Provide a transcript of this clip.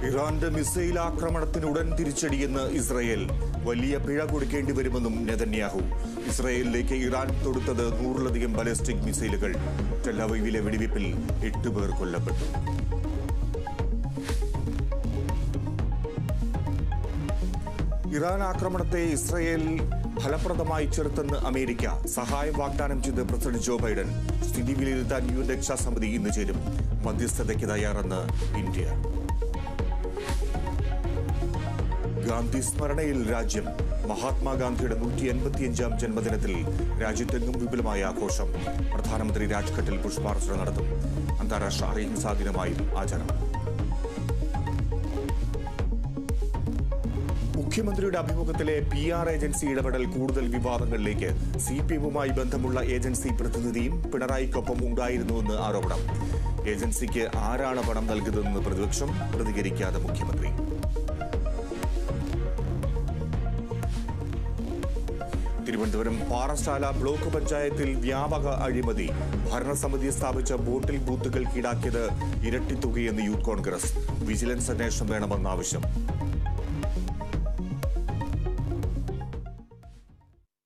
ഇറാന്റെ മിസൈൽ ആക്രമണത്തിന് ഉടൻ തിരിച്ചടിയെന്ന് ഇസ്രയേൽ. വലിയ പിഴ കൊടുക്കേണ്ടി വരുമെന്നും നെതന്യാഹു. ഇസ്രയേലിലേക്ക് ഇറാൻ തൊടുത്തത് 100-ലധികം ബാലിസ്റ്റിക് മിസൈലുകൾ. ടെൽ അവീവിലെ വെടിവയ്പിൽ 8 പേർ കൊല്ലപ്പെട്ടു. ഇറാൻ ആക്രമണത്തെ ഇസ്രയേൽ ഫലപ്രദമായി ചെറുത്തെന്ന് അമേരിക്ക. സഹായം വാഗ്ദാനം ചെയ്ത് പ്രസിഡന്റ് ജോ ബൈഡൻ. സ്ഥിതി വിലയിരുത്താൻ UN രക്ഷാസമിതി ഇന്ന് ചേരും. മധ്യസ്ഥതയ്ക്ക് തയ്യാറെന്ന് ഇന്ത്യ. ഗാന്ധി സ്മരണയിൽ രാജ്യം. മഹാത്മാഗാന്ധിയുടെ 185-ാം ജന്മദിനത്തിൽ രാജ്യത്തെങ്ങും വിപുലമായ ആഘോഷം. പ്രധാനമന്ത്രി രാജ്ഘട്ടിൽ പുഷ്പാർച്ചന നടത്തും. അന്താരാഷ്ട്ര അഹിംസാ ദിനമായും ആചരണം. മുഖ്യമന്ത്രിയുടെ അഭിമുഖത്തിലെ PR ഏജൻസി ഇടപെടൽ കൂടുതൽ വിവാദങ്ങളിലേക്ക്. CPM-വുമായി ബന്ധമുള്ള ഏജൻസി പ്രതിനിധിയും പിണറായിക്കൊപ്പം ഉണ്ടായിരുന്നുവെന്ന് ആരോപണം. ഏജൻസിക്ക് ആരാണ് പണം നൽകുന്നതെന്ന് പ്രതിപക്ഷം. പ്രതികരിക്കാതെ മുഖ്യമന്ത്രി. തിരുവനന്തപുരം പാറശാല ബ്ലോക്ക് പഞ്ചായത്തിൽ വ്യാപക അഴിമതി. ഭരണസമിതി സ്ഥാപിച്ച വോട്ടിംഗ് ബൂത്തുകൾ ഈടാക്കിയത് ഇരട്ടി തുകയെന്ന് യൂത്ത് കോൺഗ്രസ്. വിജിലൻസ് അന്വേഷണം വേണമെന്ന ആവശ്യം.